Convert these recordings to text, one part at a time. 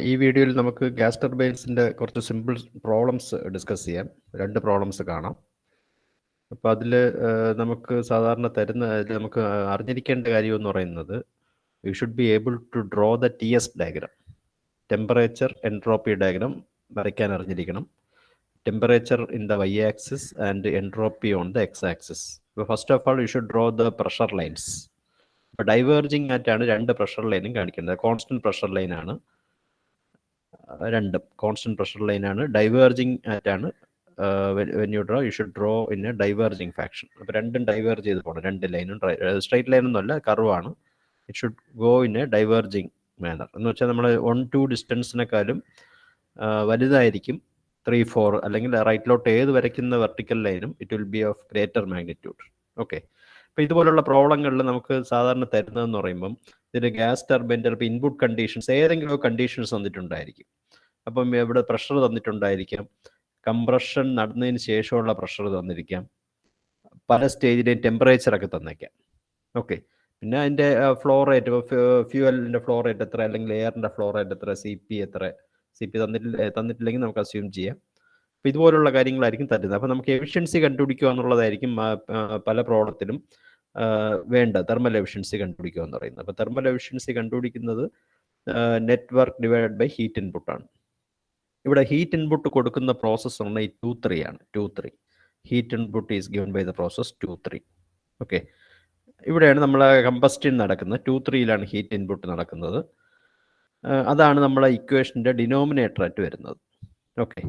ഈ വീഡിയോയിൽ നമുക്ക് ഗ്യാസ് ടർബൈൻസിൻ്റെ കുറച്ച് സിമ്പിൾ പ്രോബ്ലംസ് ഡിസ്കസ് ചെയ്യാം. 2 പ്രോബ്ലംസ് കാണാം. അപ്പോൾ അതിൽ നമുക്ക് സാധാരണ നമുക്ക് അറിഞ്ഞിരിക്കേണ്ട കാര്യം എന്ന് പറയുന്നത്, you should be able to draw the TS diagram. Temperature entropy diagram വരയ്ക്കാൻ അറിഞ്ഞിരിക്കണം. Temperature in the Y axis and entropy on the X axis. അപ്പോൾ first of all you should draw the pressure lines. അപ്പോൾ diverging ആയിട്ടാണ് 2 pressure ലൈനും കാണിക്കുന്നത്. Constant pressure ലൈനാണ് രണ്ടും. Constant pressure ലൈനാണ്. ഡൈവേർജിങ് ആയിട്ടാണ് when you draw you should draw in a diverging fashion. അപ്പോൾ രണ്ടും ഡൈവേർജ് ചെയ്ത് പോകണം. 2 ലൈനും സ്ട്രൈറ്റ് ലൈനൊന്നുമല്ല, കർവാണ്. It should go in a diverging manner. എന്ന് വെച്ചാൽ നമ്മൾ 1-2 ഡിസ്റ്റൻസിനെക്കാളും വലുതായിരിക്കും 3-4, അല്ലെങ്കിൽ റൈറ്റിലോട്ട് ഏത് വരയ്ക്കുന്ന വെർട്ടിക്കൽ ലൈനും it will be of greater magnitude. Okay. അപ്പോൾ ഇതുപോലുള്ള പ്രോബ്ലങ്ങളിൽ നമുക്ക് സാധാരണ തരുന്നതെന്ന് പറയുമ്പം, ഇതിൻ്റെ ഗ്യാസ് ടർബൈൻ്റെ ചിലപ്പോൾ ഇൻപുട്ട് കണ്ടീഷൻസ് ഏതെങ്കിലും കണ്ടീഷൻസ് തന്നിട്ടുണ്ടായിരിക്കും. അപ്പം ഇവിടെ പ്രഷർ തന്നിട്ടുണ്ടായിരിക്കാം, കംപ്രഷൻ നടന്നതിന് ശേഷമുള്ള പ്രഷർ തന്നിരിക്കാം, പല സ്റ്റേജിലെയും ടെമ്പറേച്ചറൊക്കെ തന്നേക്കാം. ഓക്കെ. പിന്നെ അതിൻ്റെ ഫ്ലോ റേറ്റ്, ഇപ്പോൾ ഫ്യൂവലിൻ്റെ ഫ്ലോ റേറ്റ് എത്ര, അല്ലെങ്കിൽ എയറിൻ്റെ ഫ്ലോ റേറ്റ് എത്ര, CP എത്ര, CP തന്നിട്ടില്ലെങ്കിൽ നമുക്ക് അസ്യൂം ചെയ്യാം. അപ്പോൾ ഇതുപോലുള്ള കാര്യങ്ങളായിരിക്കും തരുന്നത്. അപ്പോൾ നമുക്ക് എഫിഷ്യൻസി കണ്ടുപിടിക്കുക എന്നുള്ളതായിരിക്കും പല പ്രോബ്ലത്തിലും വേണ്ട, തെർമൽ എഫിഷ്യൻസി കണ്ടുപിടിക്കുക എന്ന് പറയുന്നത്. അപ്പോൾ തെർമൽ എഫിഷ്യൻസി കണ്ടുപിടിക്കുന്നത് നെറ്റ്വർക്ക് ഡിവൈഡഡ് ബൈ ഹീറ്റ് ഇൻപുട്ടാണ്. ഇവിടെ ഹീറ്റ് ഇൻപുട്ട് കൊടുക്കുന്ന പ്രോസസ്സ് ആണ് ഈ 2-3 ആണ്. 2-3 heat input is given by the process 2-3. Okay. ഇവിടെയാണ് നമ്മൾ കമ്പസ്റ്റൻ നടക്കുന്നത്. 2-3യിലാണ് ഹീറ്റ് ഇൻപുട്ട് നടക്കുന്നത്. അതാണ് നമ്മളെ ഇക്വേഷൻ്റെ ഡിനോമിനേറ്ററായിട്ട് വരുന്നത്. ഓക്കെ.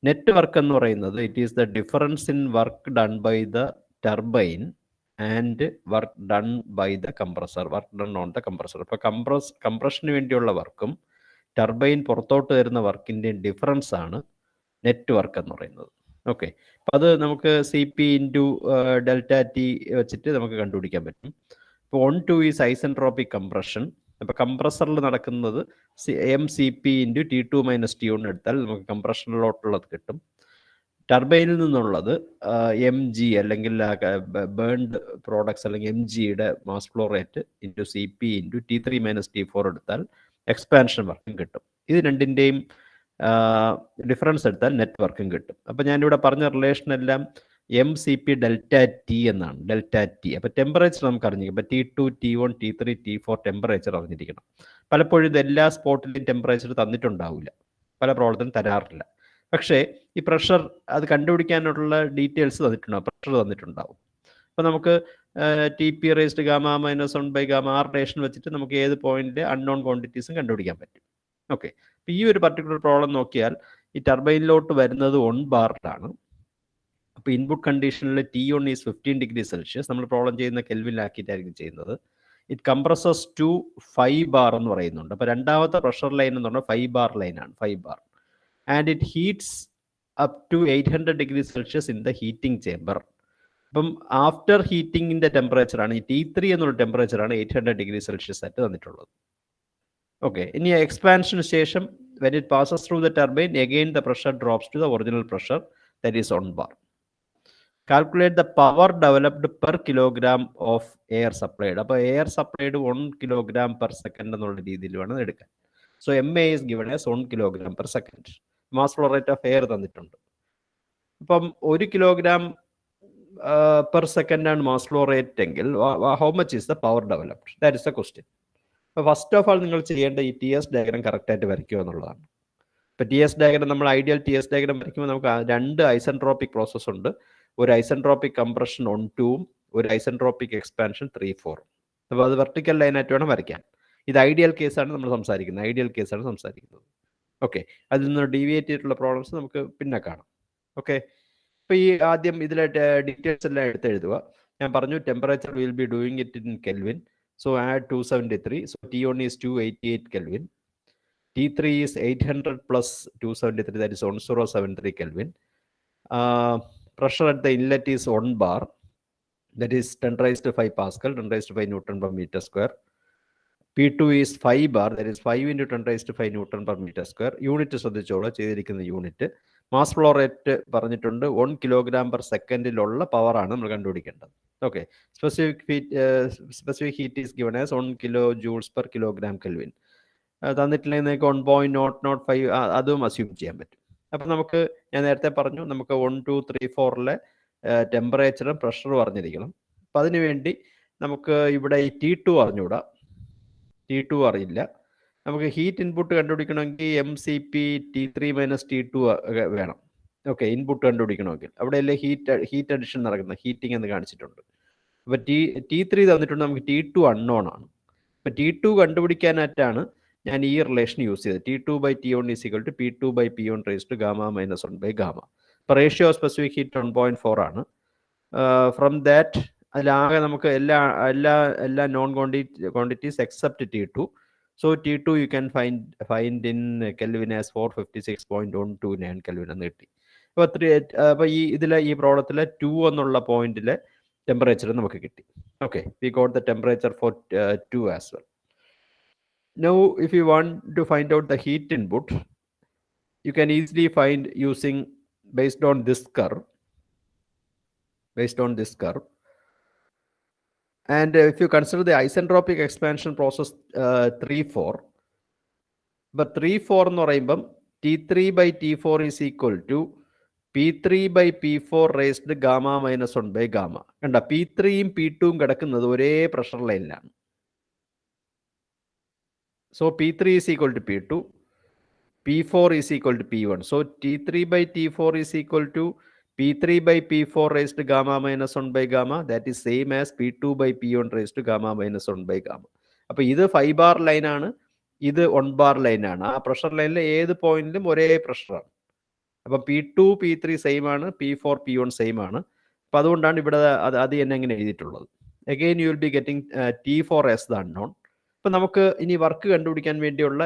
നെറ്റ് വർക്ക് എന്ന് പറയുന്നത് it is the difference in work done by the turbine and work done by the compressor, work done on the compressor. ഇപ്പോൾ കംപ്രഷന് വേണ്ടിയുള്ള വർക്കും ടർബൈൻ പുറത്തോട്ട് വരുന്ന വർക്കിൻ്റെയും ഡിഫറൻസ് ആണ് നെറ്റ് വർക്ക് എന്ന് പറയുന്നത്. ഓക്കെ. അപ്പോൾ അത് നമുക്ക് CP ഇൻറ്റു ΔT വെച്ചിട്ട് നമുക്ക് കണ്ടുപിടിക്കാൻ പറ്റും. ഇപ്പോൾ 1-2 ഈസ് ഐസെൻട്രോപ്പിക് കംപ്രഷൻ. അപ്പോൾ കംപ്രസറിൽ നടക്കുന്നത് mCp ഇൻറ്റു T2 - T1 എടുത്താൽ നമുക്ക് കംപ്രഷനിലോട്ടുള്ളത് കിട്ടും. ടർബൈനിൽ നിന്നുള്ളത് mg അല്ലെങ്കിൽ ബേൺഡ് പ്രോഡക്ട്സ് അല്ലെങ്കിൽ mgയുടെ mass flow rate into CP into T3 - T4 എടുത്താൽ എക്സ്പാൻഷൻ വർക്കും കിട്ടും. ഇത് രണ്ടിൻ്റെയും ഡിഫറൻസ് എടുത്താൽ നെറ്റ് വർക്കും കിട്ടും. അപ്പോൾ ഞാനിവിടെ പറഞ്ഞ റിലേഷൻ എല്ലാം mCp ΔT എന്നാണ്. ΔT. അപ്പോൾ ടെമ്പറേച്ചർ നമുക്ക് അറിഞ്ഞിരിക്കും. അപ്പോൾ T2, T1, T3, T4 temperature അറിഞ്ഞിരിക്കണം. പലപ്പോഴും ഇത് എല്ലാ സ്പോട്ടിലും ടെമ്പറേച്ചർ തന്നിട്ടുണ്ടാവില്ല, പല പ്രോബ്ലത്തിനും തരാറില്ല. പക്ഷേ ഈ പ്രഷർ അത് കണ്ടുപിടിക്കാനുള്ള ഡീറ്റെയിൽസ് തന്നിട്ടുണ്ടാവും, പ്രഷർ തന്നിട്ടുണ്ടാവും. അപ്പോൾ നമുക്ക് TP raised gamma - 1/gamma R ration വെച്ചിട്ട് നമുക്ക് ഏത് പോയിന്റിലെ അൺനോൺ ക്വാണ്ടിറ്റീസും കണ്ടുപിടിക്കാൻ പറ്റും. ഓക്കെ. അപ്പോൾ ഈ ഒരു പർട്ടിക്കുലർ പ്രോബ്ലം നോക്കിയാൽ ഈ ടർബൈനിലോട്ട് വരുന്നത് 1 ബാറിലാണ്. അപ്പോൾ ഇൻപുട്ട് കണ്ടീഷനിൽ T1 ഈസ് 15 ഡിഗ്രി സെൽഷ്യസ്. നമ്മൾ പ്രോബ്ലം ചെയ്യുന്ന കെൽവിനിലാക്കിയിട്ടായിരിക്കും ചെയ്യുന്നത്. ഇറ്റ് കംപ്രസസ് ടു 5 ബാർ എന്ന് പറയുന്നുണ്ട്. അപ്പോൾ രണ്ടാമത്തെ പ്രഷർ ലൈൻ എന്ന് പറഞ്ഞാൽ 5 ബാർ ലൈനാണ്, 5 bar. And it heats up to 800 degree Celsius in the heating chamber. അപ്പം ആഫ്റ്റർ ഹീറ്റിങ്ങിൻ്റെ ടെമ്പറേച്ചറാണ് ഈ T3 എന്നുള്ള ടെമ്പറേച്ചറാണ് 800 ഡിഗ്രി സെൽഷ്യസ് ആയിട്ട് തന്നിട്ടുള്ളത്. ഓക്കെ. ഇനി എക്സ്പാൻഷന് ശേഷം when it passes through the turbine, again the pressure drops to the original pressure, that is 1 bar. Calculate the power developed per kilogram of air supplied. അപ്പോൾ air supplied 1 kilogram per second എന്നുള്ള രീതിയിൽ വേണം എടുക്കാൻ. So MA is given as 1 kilogram per second. Mass flow rate of air തന്നിട്ടുണ്ട്. അപ്പം 1 kilogram per second ആണ് mass flow rate എങ്കിൽ how much is the power developed? That is the question. അപ്പോൾ first of ആൾ നിങ്ങൾ ചെയ്യേണ്ട ഈ TS diagram കറക്റ്റായിട്ട് വരയ്ക്കുക എന്നുള്ളതാണ്. ഇപ്പോൾ TS ഡയഗ്രാം, നമ്മൾ ഐഡിയൽ TS ഡയഗ്രാം വരയ്ക്കുമ്പോൾ നമുക്ക് 2 ഐസെൻട്രോപ്പിക് പ്രോസസ്സ് ഉണ്ട്. ഒരു ഐസെൻട്രോപ്പിക് കംപ്രഷൻ 1-2ഉം ഒരു ഐസെൻട്രോപ്പിക് എക്സ്പാൻഷൻ 3-4. അപ്പോൾ അത് വെർട്ടിക്കൽ ലൈനായിട്ട് വേണം വരയ്ക്കാൻ. ഇത് ഐഡിയൽ കേസാണ് നമ്മൾ സംസാരിക്കുന്നത്, ഐഡിയൽ കേസാണ് സംസാരിക്കുന്നത്. ഓക്കെ. അതിൽ നിന്ന് ഡീവിയേറ്റ് ചെയ്തിട്ടുള്ള പ്രോബ്ലംസ് നമുക്ക് പിന്നെ കാണാം. ഓക്കെ. ഇപ്പോൾ ഈ ആദ്യം ഇതിലെ ഡീറ്റെയിൽസ് എല്ലാം എഴുതുക. ഞാൻ പറഞ്ഞു temperature will be doing it in kelvin. So add 273. So T1 is 288 Kelvin. T3 is 800 plus 273, that is 1073 Kelvin. Pressure at the inlet is 1 bar, that is 10 raised to 5 Pascal, 10 raised to 5 Newton per meter square. P2 is 5 bar, that is 5 into 10 raised to 5 Newton per meter square. Unit ശ്രദ്ധിച്ചോളൂ, ചെയ്തിരിക്കുന്ന unit. Mass flow rate പറഞ്ഞിട്ടുണ്ട് 1 kilogram per second പവറാണ് നമ്മൾ കണ്ടുപിടിക്കേണ്ടത്. Okay. Specific heat is given as 1 kilojoules per kilogram Kelvin. തന്നിട്ടില്ലെങ്കിൽ നിങ്ങൾക്ക് 1.005 അതും assume ചെയ്യാൻ പറ്റും. അപ്പം നമുക്ക് ഞാൻ നേരത്തെ പറഞ്ഞു നമുക്ക് 1, 2, 3, 4 ടെമ്പറേച്ചറും പ്രഷറും അറിഞ്ഞിരിക്കണം. അപ്പം അതിനു വേണ്ടി നമുക്ക് ഇവിടെ ഈ T2 അറിഞ്ഞുകൂടാ, T2 അറിയില്ല. നമുക്ക് heat input കണ്ടുപിടിക്കണമെങ്കിൽ MCP T3 - T2 വേണം. ഓക്കെ, ഇൻപുട്ട് കണ്ടുപിടിക്കണമെങ്കിൽ അവിടെയല്ലേ ഹീറ്റ് അഡിഷൻ നടക്കുന്നത്, ഹീറ്റിംഗ് എന്ന് കാണിച്ചിട്ടുണ്ട്. അപ്പോൾ T3 തന്നിട്ടുണ്ട്, നമുക്ക് T2 അൺനോൺ ആണ്. അപ്പോൾ T2 കണ്ടുപിടിക്കാനായിട്ടാണ് ഞാൻ ഈ റിലേഷൻ യൂസ് ചെയ്തത്. T2/T1 = P2/P1 raised gamma - 1/gamma. ഇപ്പോൾ റേഷ്യോ ഓഫ് സ്പെസിഫിക് ഹീറ്റ് 1.4 ആണ്. ഫ്രം ദാറ്റ് അതിലാകെ നമുക്ക് എല്ലാ non quantities except T2. So T2 U can find in kelvin as 456.129 kelvin എന്ന് കിട്ടി. അപ്പോൾ ഈ പ്രോബ്ലത്തിലെ 2 എന്നുള്ള പോയിന്റിലെ ടെമ്പറേച്ചർ നമുക്ക് കിട്ടി. Okay, we got the temperature for 2 as well. Now, if you want to find out the heat input, you can easily find using based on this curve. And if you consider the isentropic expansion process 3-4, but 3-4 എന്ന് പറയുമ്പം T3/T4 is equal to P3/P4 raised gamma - 1/gamma. കണ്ട, P3യും P2യും കിടക്കുന്നത് ഒരേ pressure ലൈനിലാണ്. So P3 is equal to P2, P4 is equal to P1. So T3/T4 is equal to P3/P4 raised gamma - 1/gamma. That is same as P2/P1 raised gamma - 1/gamma. അപ്പോൾ ഇത് 5 bar ലൈനാണ്, ഇത് 1 bar ലൈനാണ്. ആ pressure ലൈനിലെ ഏത് പോയിന്റിലും ഒരേ പ്രഷറാണ്. അപ്പം P2, P3 സെയിം ആണ്, P4, P1 സെയിം ആണ്. അപ്പം അതുകൊണ്ടാണ് ഇവിടെ അത് തന്നെ എങ്ങനെ എഴുതിയിട്ടുള്ളത്. Again you will be getting T4 as the unknown. അപ്പം നമുക്ക് ഇനി വർക്ക് കണ്ടുപിടിക്കാൻ വേണ്ടിയുള്ള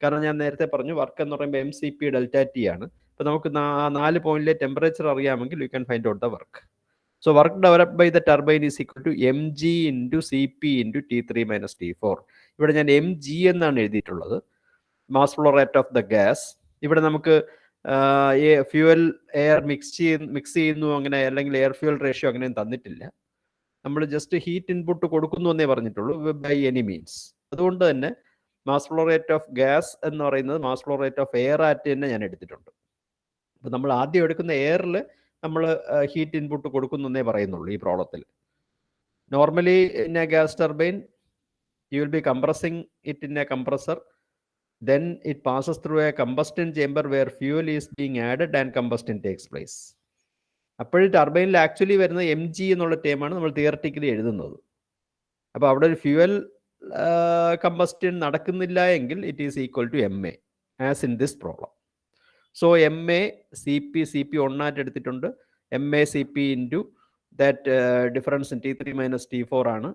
കാരണം ഞാൻ നേരത്തെ പറഞ്ഞു വർക്ക് എന്ന് പറയുമ്പോൾ MCP ΔT ആണ്. അപ്പം നമുക്ക് 4 പോയിന്റിലെ ടെമ്പറേച്ചർ അറിയാമെങ്കിൽ you can find out the work. So work developed by the turbine is equal to mg × Cp × T3 - T4. ഇവിടെ ഞാൻ mg എന്നാണ് എഴുതിയിട്ടുള്ളത്, mass flow rate of the gas. ഇവിടെ നമുക്ക് ഫ്യൂവൽ എയർ മിക്സ് ചെയ്യുന്നു അങ്ങനെ, അല്ലെങ്കിൽ എയർ ഫ്യൂവൽ റേഷ്യോ അങ്ങനെയും തന്നിട്ടില്ല. നമ്മൾ ജസ്റ്റ് ഹീറ്റ് ഇൻപുട്ട് കൊടുക്കുന്നു എന്നേ പറഞ്ഞിട്ടുള്ളൂ, ബൈ എനി മീൻസ്. അതുകൊണ്ട് തന്നെ mass flow rate of gas എന്ന് പറയുന്നത് mass flow rate of air at തന്നെ ഞാൻ എടുത്തിട്ടുണ്ട്. അപ്പോൾ നമ്മൾ ആദ്യം എടുക്കുന്ന എയറിൽ നമ്മൾ ഹീറ്റ് ഇൻപുട്ട് കൊടുക്കുന്നു എന്നേ പറയുന്നുള്ളൂ ഈ പ്രോബ്ലത്തിൽ. Normally in a gas turbine you will be compressing it in a compressor. Then it passes through a combustion chamber where fuel is being added and combustion takes place. അപ്പോൾ ടർബൈനിൽ actually വരുന്ന mg എന്നുള്ള ടേമാണ് നമ്മൾ theoretically എഴുതുന്നത്. അപ്പോൾ അവിടെ ഒരു fuel combustion നടക്കുന്നില്ല എങ്കിൽ it is equal to MA as in this problem. So MA CP 1 ആയിട്ട് എടുത്തിട്ടുണ്ട്. MA CP into that difference in T3 - T4 ആണ്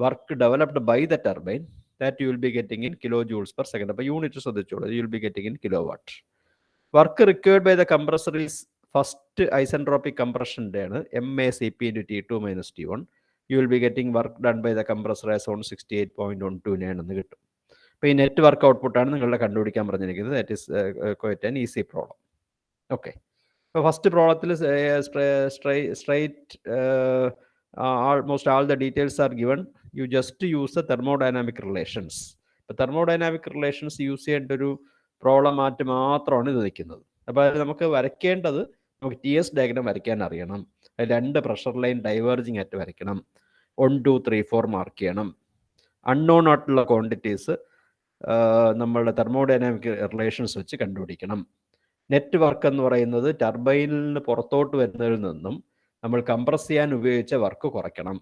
work developed by the turbine. That you will be getting in kilojoules per second. അപ്പോൾ unit ശ്രദ്ധിച്ചോളൂ, you will be getting in kilowatt. Work required by the compressor is first isentropic compression ആണ് MACP × T2 - T1. You will be getting work done by the compressor as 168.129 എന്ന് കിട്ടും. അപ്പോൾ ഈ net work ഔട്ട്പുട്ടാണ് നിങ്ങളുടെ കണ്ടുപിടിക്കാൻ പറഞ്ഞിരിക്കുന്നത്. That is quite an easy problem. Okay, അപ്പോൾ first പ്രോബ്ലത്തിൽ straight almost all the details are given. You just use the thermodynamic relations. ഇപ്പോൾ തെർമോഡൈനാമിക് റിലേഷൻസ് യൂസ് ചെയ്യേണ്ട ഒരു പ്രോബ്ലം ആയിട്ട് മാത്രമാണ് ഇത് നിൽക്കുന്നത്. അപ്പോൾ അത് നമുക്ക് വരയ്ക്കേണ്ടത്, നമുക്ക് TS ഡയഗ്രാം വരയ്ക്കാൻ അറിയണം. 2 പ്രഷർ ലൈൻ ഡൈവേർജിങ് ആയിട്ട് വരയ്ക്കണം. 1, 2, 3, 4 മാർക്ക് ചെയ്യണം. അൺനോൺ ആയിട്ടുള്ള ക്വാണ്ടിറ്റീസ് നമ്മളുടെ തെർമോഡൈനാമിക് റിലേഷൻസ് വെച്ച് കണ്ടുപിടിക്കണം. നെറ്റ് വർക്ക് എന്ന് പറയുന്നത് ടർബൈനിൽ നിന്ന് പുറത്തോട്ട് വരുന്നതിൽ നിന്നും നമ്മൾ കംപ്രസ് ചെയ്യാൻ ഉപയോഗിച്ച വർക്ക് കുറയ്ക്കണം.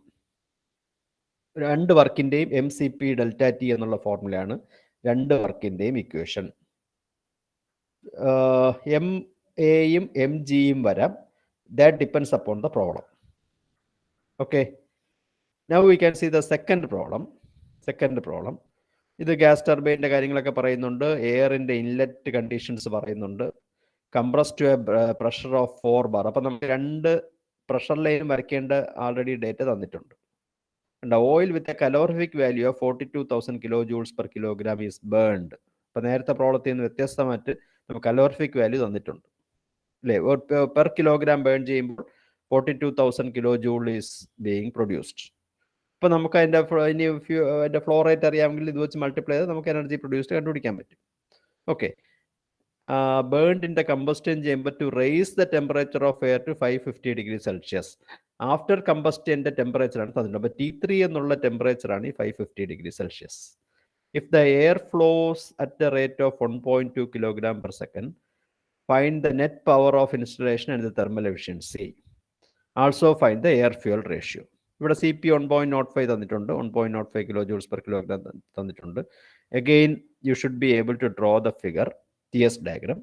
2 വർക്കിൻ്റെയും MCP ΔT എന്നുള്ള ഫോർമുലയാണ് 2 വർക്കിൻ്റെയും ഇക്വേഷൻ. MAയും MGയും വരാം. That depends upon the problem. Okay, now we can see the second problem. ഇത് ഗ്യാസ് ടർബൈൻ്റെ കാര്യങ്ങളൊക്കെ പറയുന്നുണ്ട്, എയറിൻ്റെ ഇൻലെറ്റ് കണ്ടീഷൻസ് പറയുന്നുണ്ട്, compressed to a pressure of 4 bar. അപ്പം നമുക്ക് 2 പ്രഷർ ലൈനും വരയ്ക്കേണ്ട ആൾറെഡി ഡേറ്റ തന്നിട്ടുണ്ട്. Oil with a calorific value of 42,000 kilojoules per kilogram is burned. അപ്പം നേരത്തെ പ്രോബ്ലത്തിൽ നിന്ന് വ്യത്യസ്തമായിട്ട് നമുക്ക് കലോറിഫിക് വാല്യൂ തന്നിട്ടുണ്ട് അല്ലേ. പെർ കിലോഗ്രാം ബേൺ ചെയ്യുമ്പോൾ 42,000 kilojoule ഈസ് ബീയിങ് പ്രൊഡ്യൂസ്ഡ്. ഇപ്പോൾ നമുക്ക് അതിൻ്റെ ഫ്ലോ റേറ്റ് അറിയാമെങ്കിൽ ഇത് വെച്ച് മൾട്ടിപ്ലൈ ചെയ്ത് നമുക്ക് എനർജി പ്രൊഡ്യൂസ്ഡ് കണ്ടുപിടിക്കാൻ പറ്റും. Okay. Burned in the combustion chamber to raise the temperature of air to 550 degrees Celsius. After combustion temperature ആണ് തന്നിട്ടുണ്ട്. അപ്പോൾ T3 എന്നുള്ള ടെമ്പറേച്ചർ ആണ് ഈ 550 degree Celsius. If the air flows at the rate of 1.2 kilogram per second, find the net power of installation and the thermal efficiency. Also find the air fuel ratio. ഇവിടെ CP 1.05 തന്നിട്ടുണ്ട്, 1.05 kilojoules per kilogram തന്നിട്ടുണ്ട്. Again, you should be able to draw the figure, TS diagram.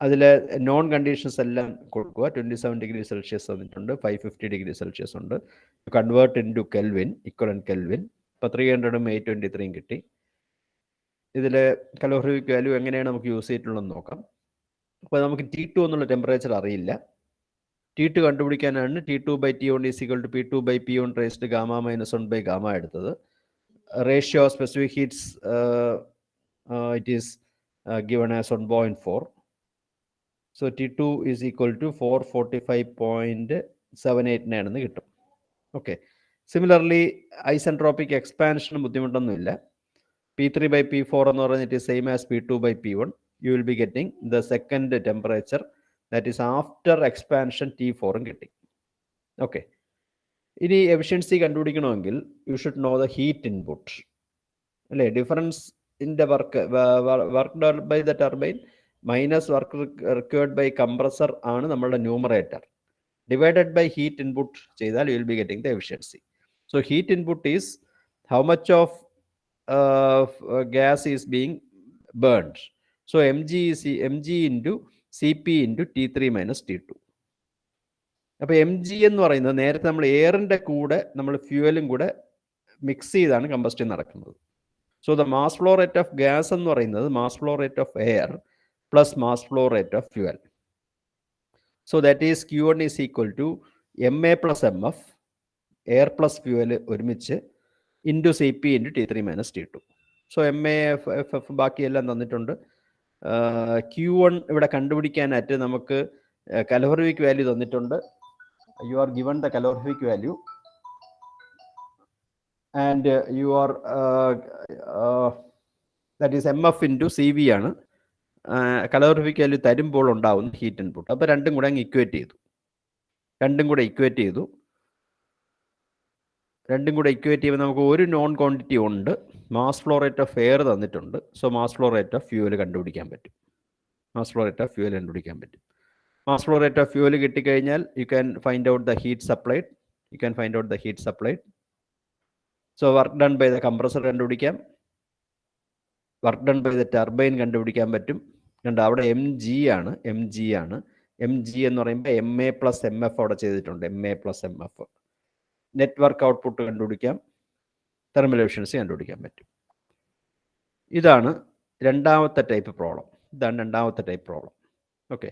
അതിൽ known conditions എല്ലാം കൊടുക്കുക. 27 degree Celsius തന്നിട്ടുണ്ട്, 550 degree Celsius ഉണ്ട്. Convert into Kelvin, equivalent Kelvin. ഇപ്പോൾ 300ഉം 823ഉം കിട്ടി. ഇതിൽ കലോറിഫിക് വാല്യൂ എങ്ങനെയാണ് നമുക്ക് യൂസ് ചെയ്തിട്ടുള്ളതെന്ന് നോക്കാം. അപ്പോൾ നമുക്ക് T2 എന്നുള്ള ടെമ്പറേച്ചർ അറിയില്ല. T2 കണ്ടുപിടിക്കാനാണ് T2/T1 = P2/P1 raised gamma minus 1 gamma എടുത്തത്. Ratio specific heats it is given as 1.4. So T2 is equal to 445.789 എന്ന് കിട്ടും. ഓക്കെ. സിമിലർലി ഐസെൻട്രോപ്പിക് എക്സ്പാൻഷനും ബുദ്ധിമുട്ടൊന്നുമില്ല. P3/P4 എന്ന് പറയുന്നത് it is same as P2/P1. You will be getting the second temperature that is after expansion T4ഉം കിട്ടി. Okay. ഇനി efficiency കണ്ടുപിടിക്കണമെങ്കിൽ you should know the heat input, അല്ലേ? Difference in the work done by the turbine minus work required by compressor ആണ് നമ്മളുടെ numerator. Divided by heat input ചെയ്താൽ you will be getting the efficiency. So heat input is how much of gas is being burned. So mg into Cp into T3 minus T2. അപ്പോൾ mg എന്ന് പറയുന്നത് നേരത്തെ നമ്മൾ എയറിൻ്റെ കൂടെ നമ്മൾ ഫ്യൂവലും കൂടെ mix ചെയ്താണ് കമ്പസ്റ്റൻ നടക്കുന്നത്. So the mass flow rate of gas എന്ന് പറയുന്നത് mass flow rate of air plus mass flow rate of fuel. So that is Q1 is equal to MA plus MF, air plus fuel ഒരുമിച്ച്, into Cp into T3 minus T2. So MA FF ബാക്കിയെല്ലാം തന്നിട്ടുണ്ട്. Q1 ഇവിടെ കണ്ടുപിടിക്കാനായിട്ട് നമുക്ക് calorific value തന്നിട്ടുണ്ട്. You are given the calorific value and you are that is MF into CV ആണ് calorific value തരുമ്പോൾ ഉണ്ടാവുന്ന ഹീറ്റ് ഇൻപുട്ട്. അപ്പോൾ രണ്ടും കൂടെ അങ്ങ് ഇക്വേറ്റ് ചെയ്തു. രണ്ടും കൂടെ ഇക്വേറ്റ് ചെയ്യുമ്പോൾ നമുക്ക് ഒരു നോൺ ക്വാണ്ടിറ്റി ഉണ്ട്, mass flow rate of air തന്നിട്ടുണ്ട്. So mass flow rate of fuel കണ്ടുപിടിക്കാൻ പറ്റും. Mass flow rate of fuel കിട്ടിക്കഴിഞ്ഞാൽ you can find out the heat supplied. So work done by the compressor കണ്ടുപിടിക്കാം, work done by the turbine കണ്ടുപിടിക്കാൻ പറ്റും. കണ്ടോ, അവിടെ mg ആണ്. mg എന്ന് പറയുമ്പോൾ MA പ്ലസ് MF അവിടെ ചെയ്തിട്ടുണ്ട്. MA plus MF. Network output കണ്ടുപിടിക്കാം, തെർമൽ എഫിഷ്യൻസി കണ്ടുപിടിക്കാൻ പറ്റും. ഇതാണ് രണ്ടാമത്തെ ടൈപ്പ് പ്രോബ്ലം. ഓക്കെ.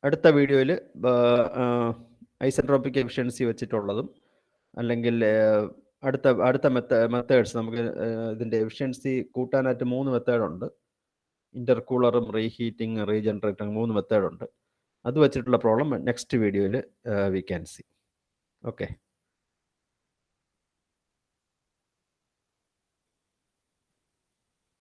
അടുത്ത വീഡിയോയിൽ ഐസെൻട്രോപിക് എഫിഷ്യൻസി വെച്ചിട്ടുള്ളതും അല്ലെങ്കിൽ അടുത്ത മെത്തേഡ്സ്, നമുക്ക് ഇതിൻ്റെ എഫിഷ്യൻസി കൂട്ടാനായിട്ട് 3 മെത്തേഡുണ്ട്. ഇൻ്റർകൂളറും റീഹീറ്റിംഗ് റീജനറേറ്റിംഗ് 3 മെത്തേഡുണ്ട്. അത് വെച്ചിട്ടുള്ള പ്രോബ്ലം നെക്സ്റ്റ് വീഡിയോയിൽ വി ക്യാൻ സി. ഓക്കെ.